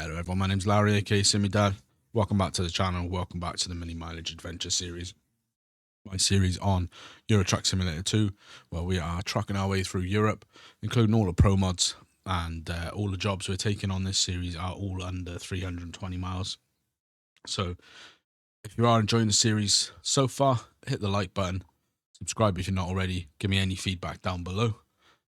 Hello everyone, my name's Larry, aka Simmy Welcome back to the channel, welcome back to the Mini Mileage Adventure series. My series on Euro Truck Simulator 2, where we are trucking our way through Europe, including all the pro mods, and all the jobs we're taking on this series are all under 320 miles. So if you are enjoying the series so far, hit the like button, subscribe if you're not already, give me any feedback down below.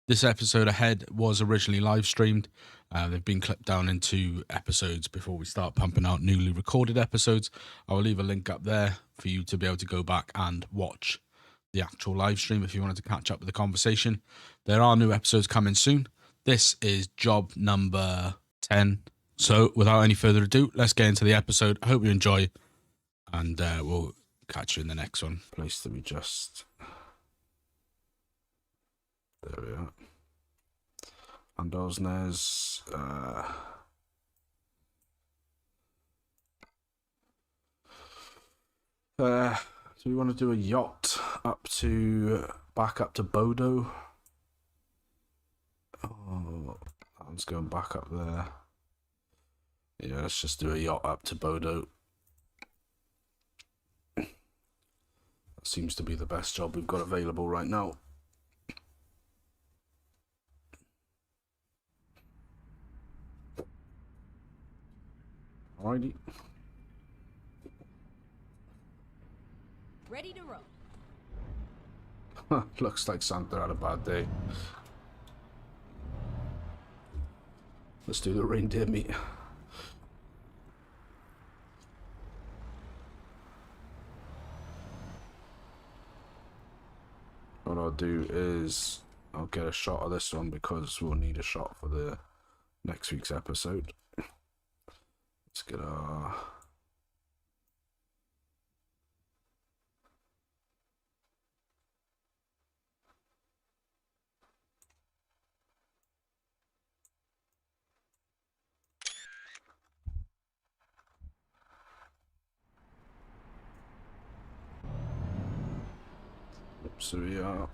This episode ahead was originally live streamed. They've been clipped down into episodes before we start pumping out newly recorded episodes. I will leave a link up there for you to be able to go back and watch the actual live stream if you wanted to catch up with the conversation. There are new episodes coming soon. This is job number 10. So without any further ado, let's get into the episode. I hope you enjoy, and we'll catch you in the next one. Place to be just... There we are. Åndalsnes. Do we want to do a yacht back up to Bodø? Oh, that one's going back up there. Yeah, let's just do a yacht up to Bodø. That seems to be the best job we've got available right now. Alrighty. Ready to roll. Looks like Santa had a bad day. Let's do the reindeer meat. What I'll do is I'll get a shot of this one because we'll need a shot for the next week's episode. Let's get our... So we are...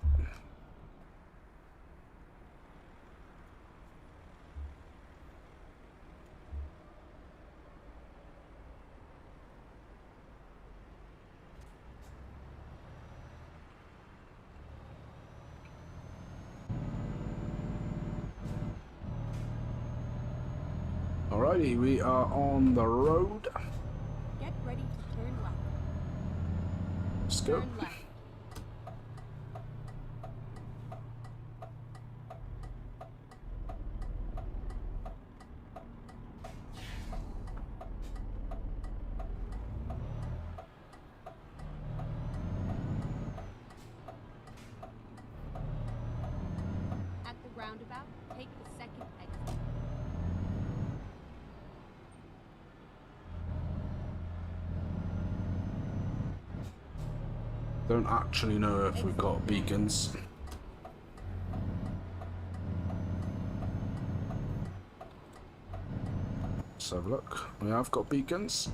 Alrighty, we are on the road. Get ready to turn left. Let's go. Turn left. At the roundabout, take the second exit. Don't actually know if we've got beacons. Let's have a look. We have got beacons.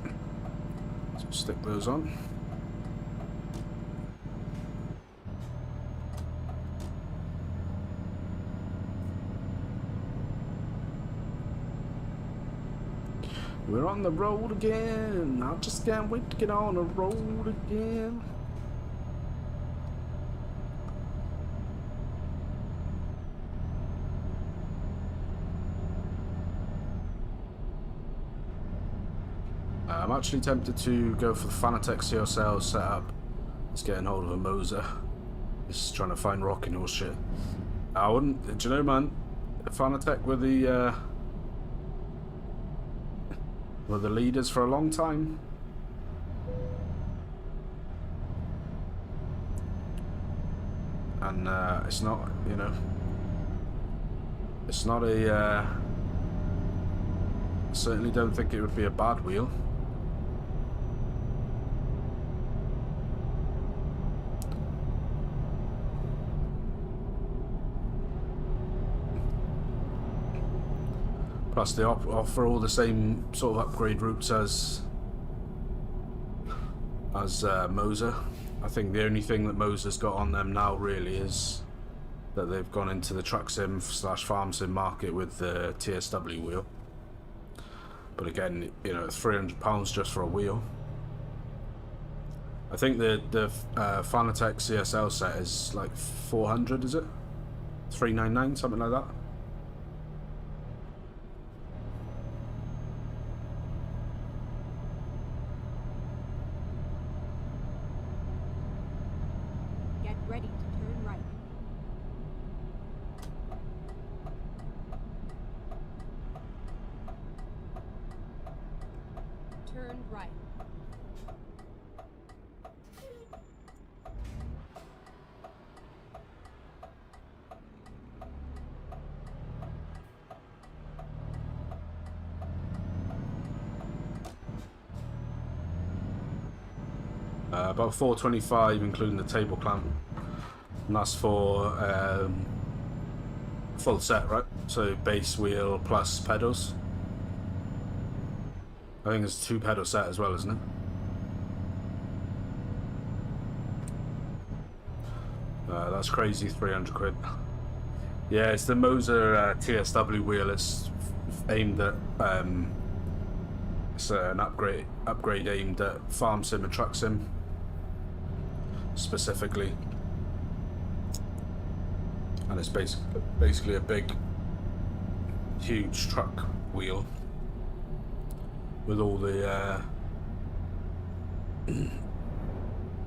So stick those on. We're on the road again. I just can't wait to get on the road again. I'm actually tempted to go for the Fanatec CSL setup. Just getting hold of a Moser. Just trying to find rocking horse shit. I wouldn't, do you know, man? Fanatec were the leaders for a long time. And it's not, you know, it's not a. I certainly don't think it would be a bad wheel. Plus they offer all the same sort of upgrade routes as Moser. I think the only thing that Moser's got on them now really is that they've gone into the truck sim / farm sim market with the TSW wheel. But again, you know, £300 just for a wheel. I think the Fanatec CSL set is like 400, is it? 399, something like that. Get ready to turn right. Turn right. About 425, including the table clamp, and that's for full set, right? So base, wheel plus pedals. I think it's a 2 pedal set as well, isn't it? That's crazy, 300 quid. Yeah, it's the Moser TSW wheel. It's aimed at it's an upgrade aimed at farm sim and truck sim specifically, and it's basically a big, huge truck wheel with all the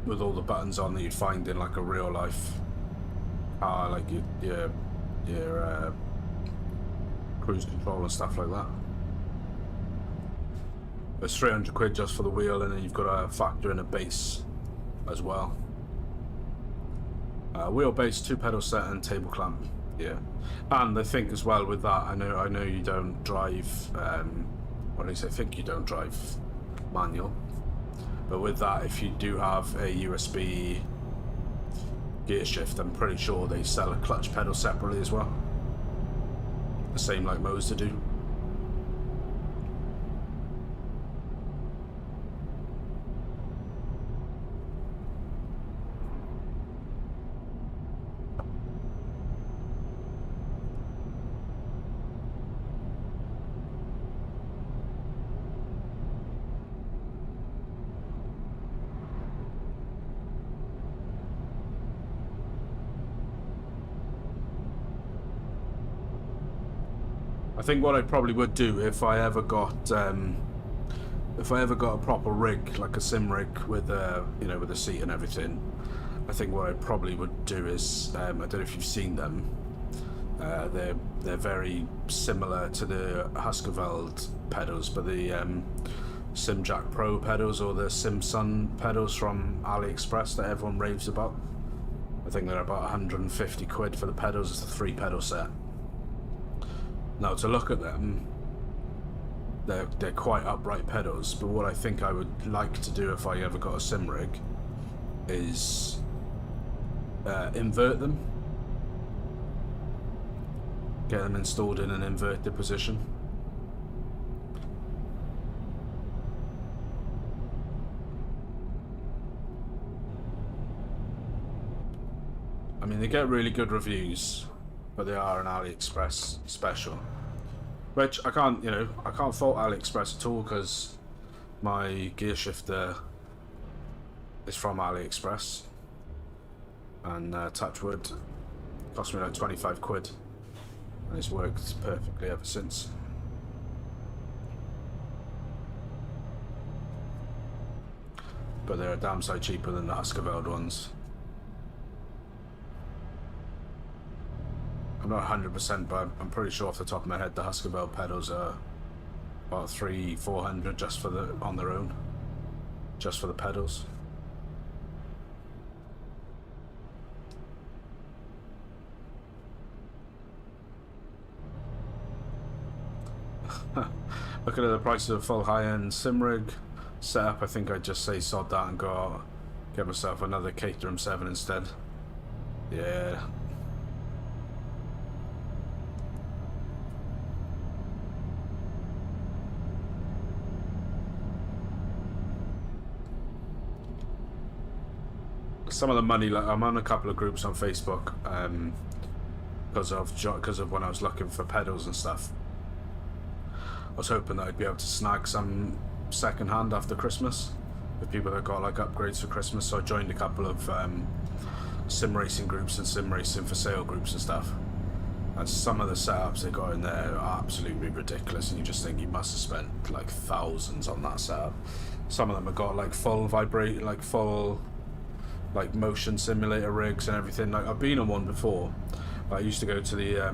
with all the buttons on that you'd find in like a real life car, like your cruise control and stuff like that. It's 300 quid just for the wheel, and then you've got to factor in a base as well. Wheel base, 2 pedal set, and table clamp. Yeah, and I think as well with that, I know you don't drive. Or at least I think you don't drive manual. But with that, if you do have a USB gear shift, I'm pretty sure they sell a clutch pedal separately as well. The same like Moser do. I think what I probably would do if I ever got a proper rig, like a sim rig with you know, with a seat and everything, I think what I probably would do is I don't know if you've seen them. They're very similar to the Husqvarna pedals, but the SimJack Pro pedals or the SimSun pedals from AliExpress that everyone raves about. I think they're about 150 quid for the pedals. It's a 3 pedal set. Now to look at them, they're quite upright pedals, but what I think I would like to do if I ever got a sim rig is invert them, get them installed in an inverted position. I mean, they get really good reviews, but they are an AliExpress special, which I can't fault AliExpress at all, because my gear shifter is from AliExpress, and touch wood, cost me like 25 quid, and it's worked perfectly ever since. But they're a damn sight cheaper than the Husqvarna ones. I'm not 100%, but I'm pretty sure off the top of my head the Husqvarna pedals are about 300-400 just for the on their own, just for the pedals. Looking at the price of a full high-end sim rig setup, I think I'd just say sod that and go out, get myself another Keychron 7 instead. Yeah. Some of the money, like I'm on a couple of groups on Facebook because of when I was looking for pedals and stuff. I was hoping that I'd be able to snag some second hand after Christmas with people that got like upgrades for Christmas. So I joined a couple of sim racing groups and sim racing for sale groups and stuff. And some of the setups they got in there are absolutely ridiculous, and you just think you must have spent like thousands on that setup. Some of them have got like full vibrate, like full like motion simulator rigs and everything. Like I've been on one before. I used to go to the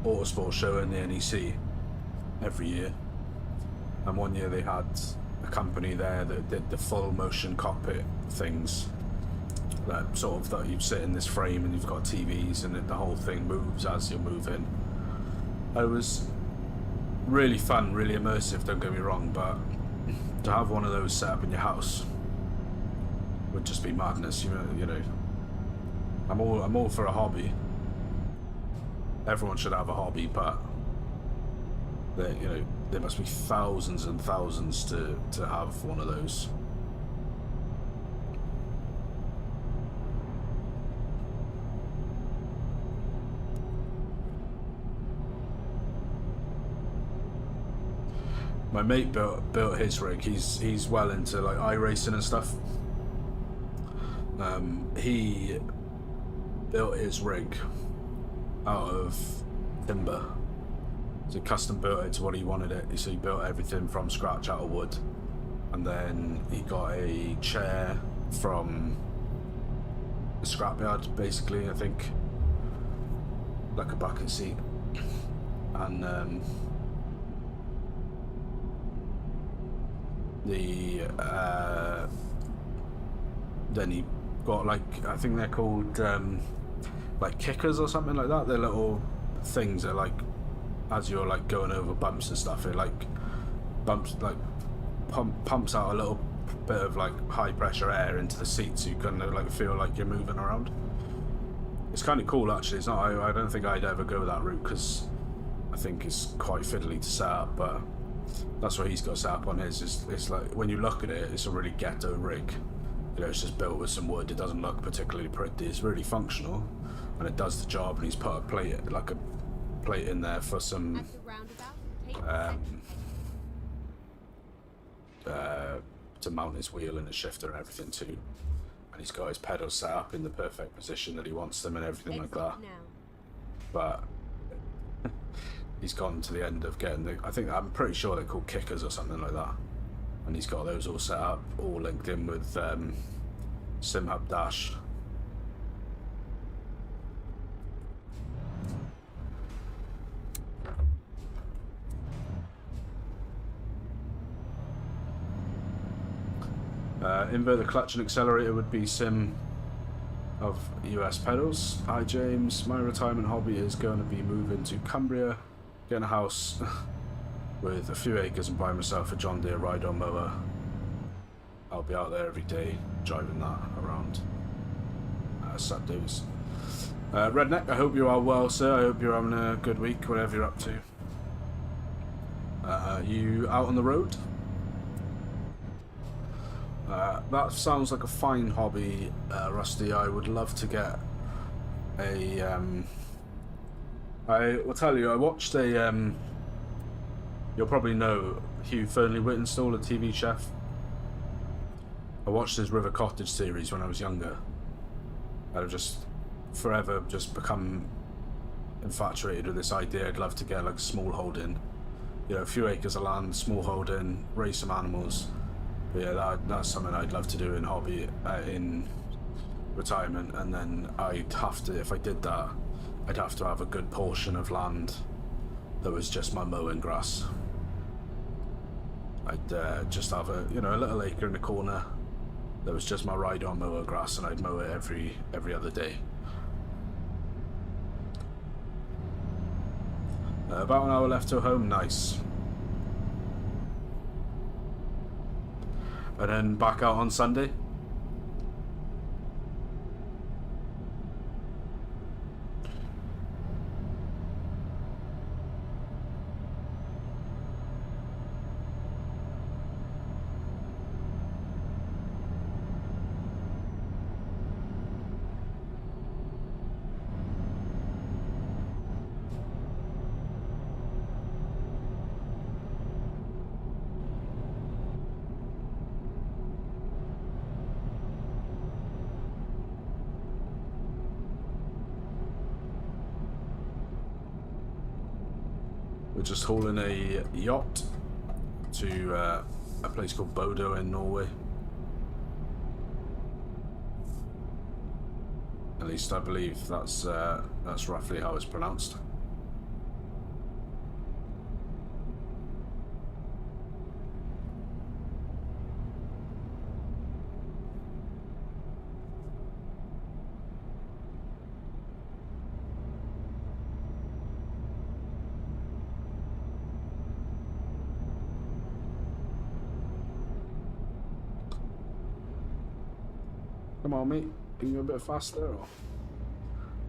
Autosport show in the NEC every year, and one year they had a company there that did the full motion cockpit things, that sort of that you sit in this frame and you've got TVs and the whole thing moves as you're moving. It was really fun, really immersive, don't get me wrong, but to have one of those set up in your house would just be madness. You know, I'm all for a hobby. Everyone should have a hobby, but there must be thousands and thousands to have one of those. My mate built his rig. He's well into like iRacing and stuff. He built his rig out of timber. So he custom built it to what he wanted it. So he built everything from scratch out of wood, and then he got a chair from the scrapyard, basically. I think like a bucket seat, and then he got like, I think they're called like kickers or something like that. They're little things that like, as you're like going over bumps and stuff, it like pumps out a little bit of like high pressure air into the seat, so you kind of like feel like you're moving around. It's kind of cool actually. It's not, I don't think I'd ever go that route because I think it's quite fiddly to set up, but that's what he's got set up on his. It's like, when you look at it, it's a really ghetto rig. It's just built with some wood. It doesn't look particularly pretty. It's really functional, and it does the job. And he's put a plate in there for some to mount his wheel and his shifter and everything too. And he's got his pedals set up in the perfect position that he wants them and everything like that. But he's gone to the end of getting I'm pretty sure they're called kickers or something like that. And he's got those all set up, all linked in with SimHub Dash. Invert the clutch and accelerator would be sim of US pedals. Hi James, my retirement hobby is going to be moving to Cumbria, getting a house with a few acres and buying myself a John Deere ride-on mower. I'll be out there every day driving that around. Sad days. Redneck, I hope you are well, sir. I hope you're having a good week, whatever you're up to. You out on the road? That sounds like a fine hobby, Rusty. I would love to get a... I will tell you, I watched a... you'll probably know Hugh Fernley-Whittenstall, a TV chef. I watched his River Cottage series when I was younger. I've just forever just become infatuated with this idea. I'd love to get like a small holding, a few acres of land, small holding, raise some animals. But yeah, that's something I'd love to do in hobby, in retirement. And then I'd have to, if I did that, I'd have to have a good portion of land that was just my mowing grass. I'd just have a little acre in the corner that was just my ride-on mower grass, and I'd mow it every other day. About an hour left to home, nice. And then back out on Sunday. We're just hauling a yacht to a place called Bodø in Norway. At least I believe that's roughly how it's pronounced. Come on, mate. Can you go a bit faster?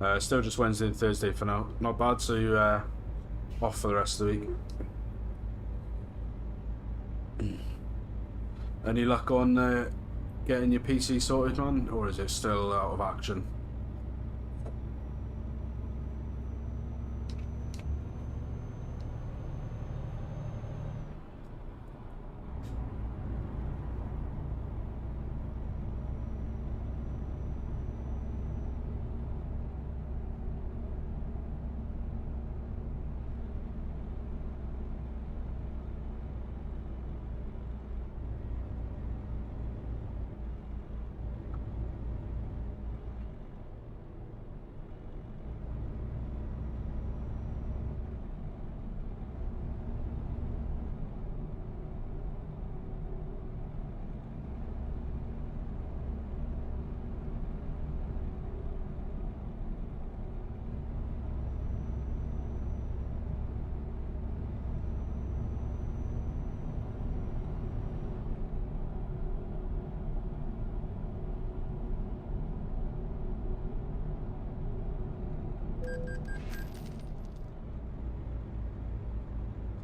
Or? Still just Wednesday and Thursday for now. Not bad, so you off for the rest of the week. Any luck on getting your PC sorted, man? Or is it still out of action?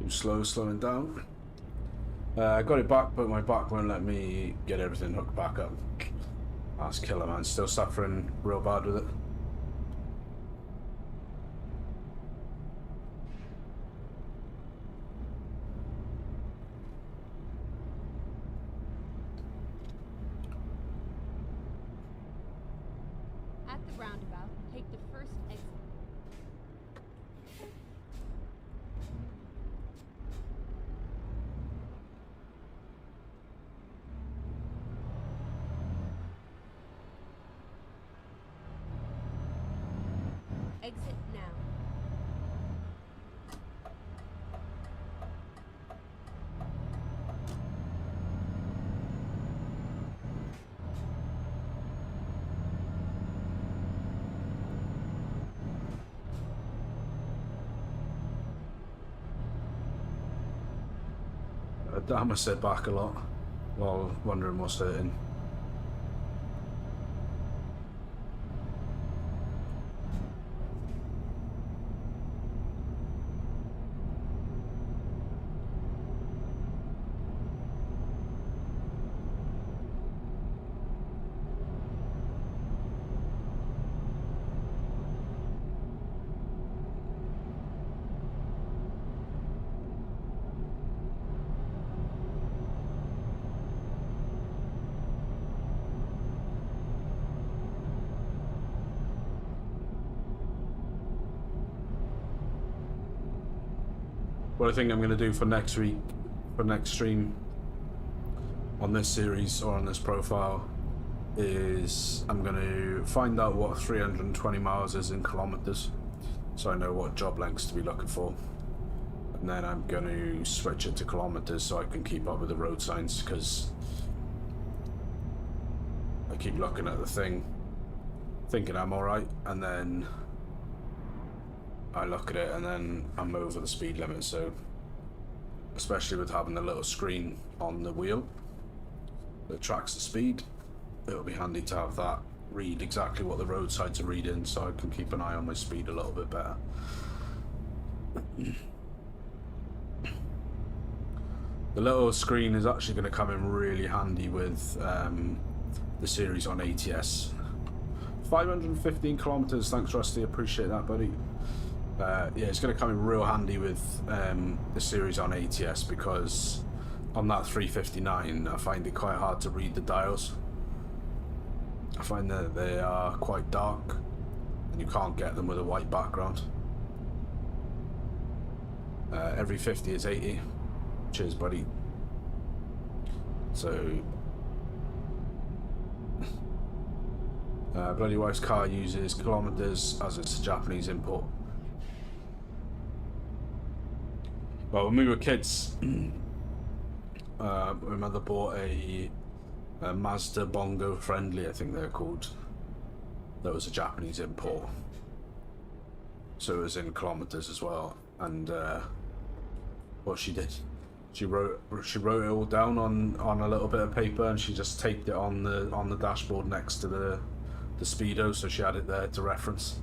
Slowing down. I got it back, but my back won't let me get everything hooked back up. That's killer, man. Still suffering real bad with it. At the roundabout, take the first exit. Exit now. Damn, I sit back a lot while wondering what's hurting. What I think I'm going to do for next week, for next stream on this series or on this profile, is I'm going to find out what 320 miles is in kilometers, so I know what job lengths to be looking for, and then I'm going to switch it to kilometers so I can keep up with the road signs, because I keep looking at the thing thinking I'm alright, and then I look at it and then I'm over the speed limit. So especially with having the little screen on the wheel that tracks the speed, it'll be handy to have that read exactly what the road signs are reading, so I can keep an eye on my speed a little bit better. The little screen is actually going to come in really handy with the series on ATS. 515 kilometers, thanks Rusty, appreciate that, buddy. Yeah, it's going to come in real handy with the series on ATS, because on that 359 I find it quite hard to read the dials. I find that they are quite dark and you can't get them with a white background. Every 50 is 80. Cheers, buddy. So, bloody wife's car uses kilometers as it's a Japanese import. Well, when we were kids, my mother bought a Mazda Bongo Friendly, I think they're called. That was a Japanese import. So it was in kilometers as well. And what she did, she wrote it all down on a little bit of paper, and she just taped it on the dashboard next to the speedo, so she had it there to reference.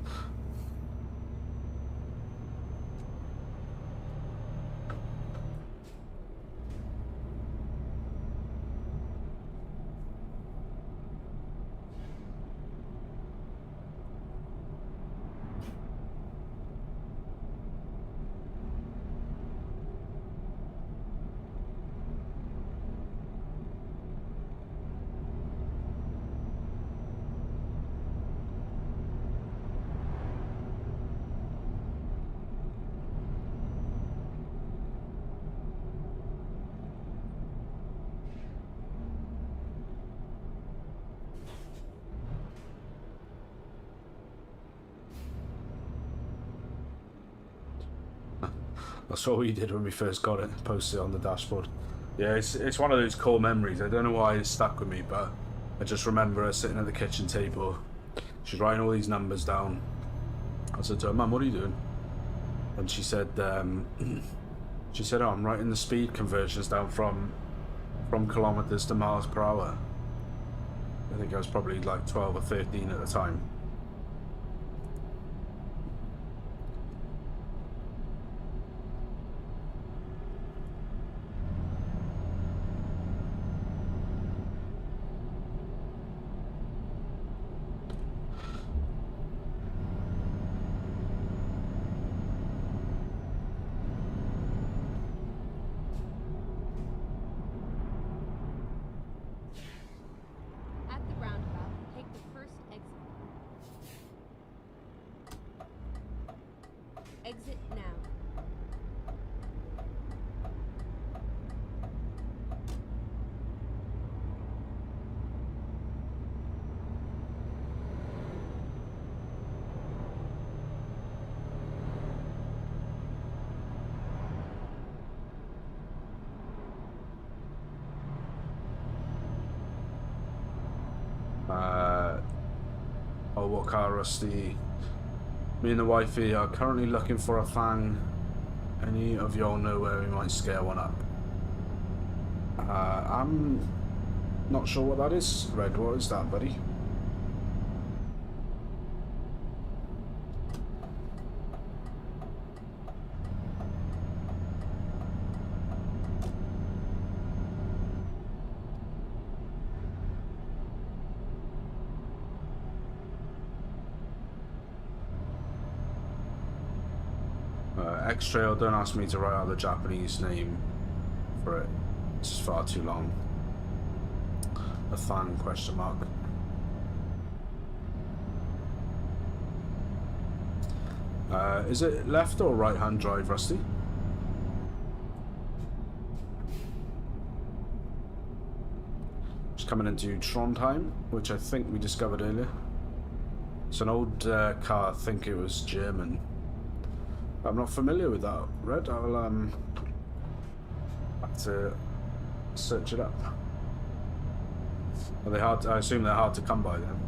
That's what we did when we first got it, posted it on the dashboard. Yeah, it's one of those core memories. I don't know why it's stuck with me, but I just remember her sitting at the kitchen table. She's writing all these numbers down. I said to her, "Mum, what are you doing?" And she said, "Oh, I'm writing the speed conversions down from kilometers to miles per hour." I think I was probably like 12 or 13 at the time. Exit now. Oh, what car, Rusty? Me and the wifey are currently looking for a fan. Any of y'all know where we might scare one up? I'm not sure what that is. Red, what is that, buddy? X-Trail, don't ask me to write out the Japanese name for it. It's far too long. A fan, question mark. Is it left or right hand drive, Rusty? Just coming into Trondheim, which I think we discovered earlier. It's an old car, I think it was German. I'm not familiar with that, Red. I'll have to search it up. Are they hard? I assume they're hard to come by then.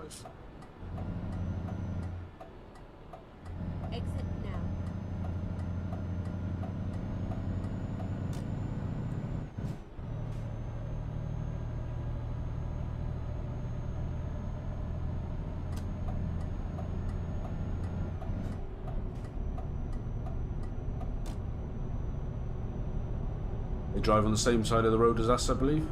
drive. Exit now. They drive on the same side of the road as us, I believe.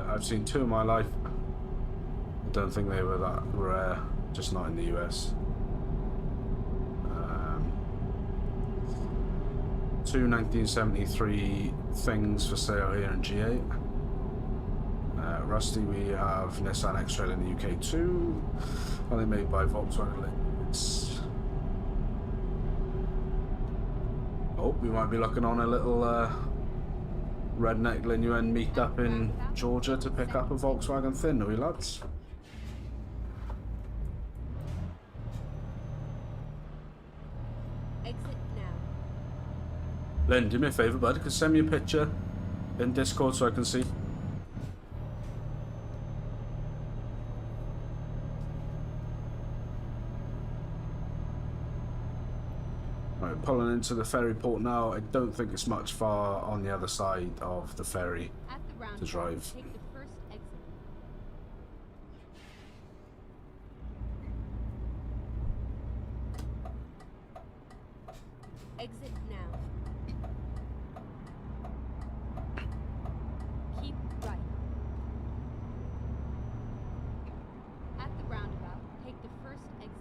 I've seen two in my life. I don't think they were that rare, just not in the US. Two 1973 things for sale here in G8. Rusty, we have Nissan X-Trail in the UK too. Only made by Volkswagen. Oh, we might be looking on a little redneck Linuan meet-up in Georgia to pick up a Volkswagen Thin, are we lads? Exit now. Len, do me a favour, bud. Could send me a picture in Discord so I can see. Right, pulling into the ferry port now. I don't think it's much far on the other side of the ferry At the roundabout, to drive. take the first exit. Exit now. Keep right. At the roundabout, take the first exit.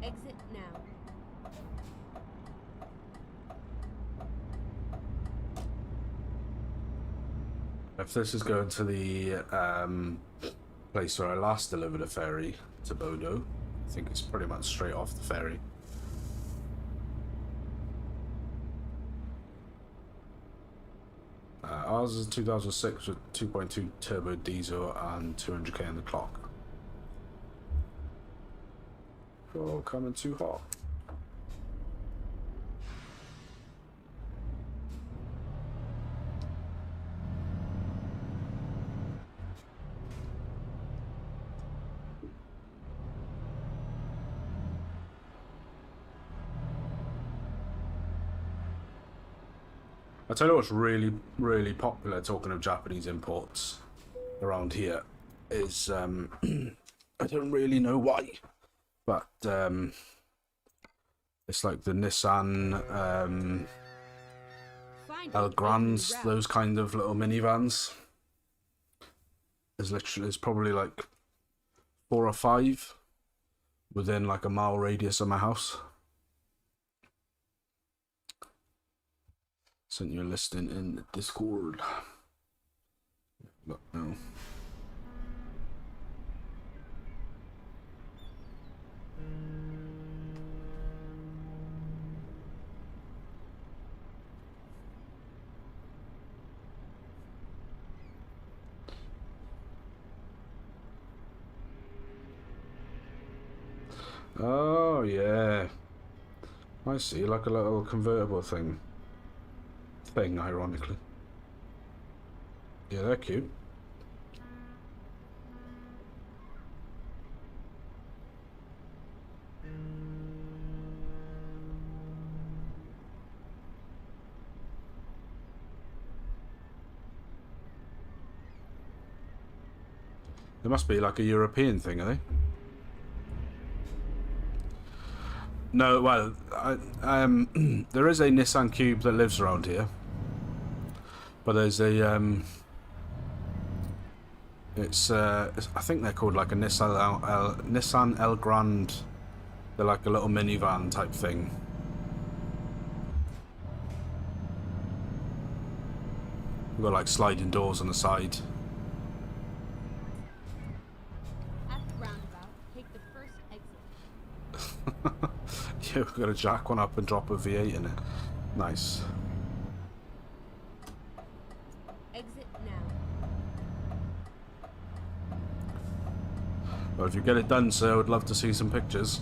Exit now. If this is going to the place where I last delivered a ferry to Bodø, I think it's pretty much straight off the ferry. Ours is 2006 with 2.2 turbo diesel and 200k on the clock. Oh, coming too hot. I tell you what's really, really popular, talking of Japanese imports around here, is I don't really know why, but it's like the Nissan El Grands, those kind of little minivans. There's probably like 4 or 5 within like a mile radius of my house. Sent you a listing in the Discord. Look now. Oh yeah, I see, like a little convertible thing, ironically. Yeah, they're cute. They must be like a European thing, are they? No, well, there is a Nissan Cube that lives around here, but there's a I think they're called like a Nissan El Grande. They're like a little minivan type thing. We've got like sliding doors on the side. At the roundabout, take the first exit. Yeah, we've got to jack one up and drop a V8 in it. Nice. Exit now. Well, if you get it done, sir, I would love to see some pictures.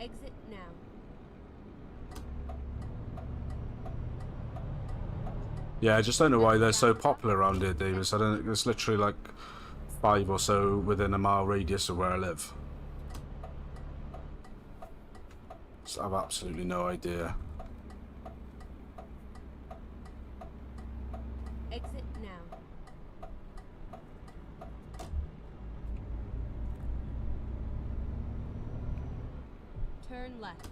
Exit now. Yeah, I just don't know why they're so popular around here, Davis. I don't. There's literally like 5 or so within a mile radius of where I live. So I have absolutely no idea. Exit now. Turn left.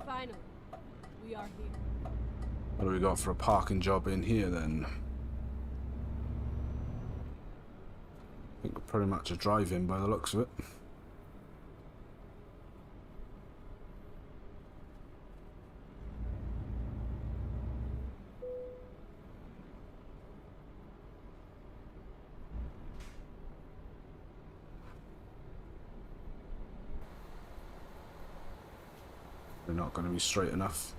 Finally, we are here. What do we got for a parking job in here then? I think we're pretty much a drive-in by the looks of it. They're not going to be straight enough.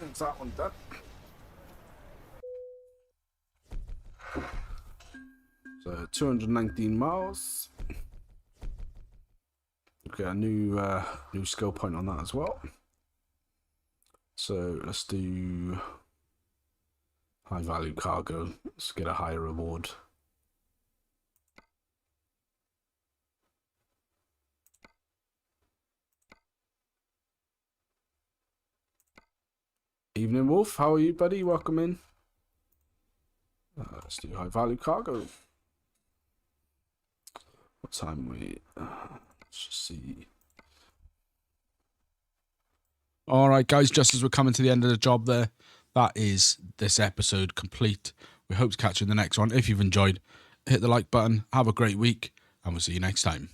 That's that one done. So 219 miles. Okay, a new skill point on that as well. So let's do high value cargo. Let's get a higher reward. Evening, Wolf. How are you, buddy? Welcome in. Let's do high value cargo. What time are we? Let's just see. All right, guys. Just as we're coming to the end of the job there, that is this episode complete. We hope to catch you in the next one. If you've enjoyed, hit the like button. Have a great week, and we'll see you next time.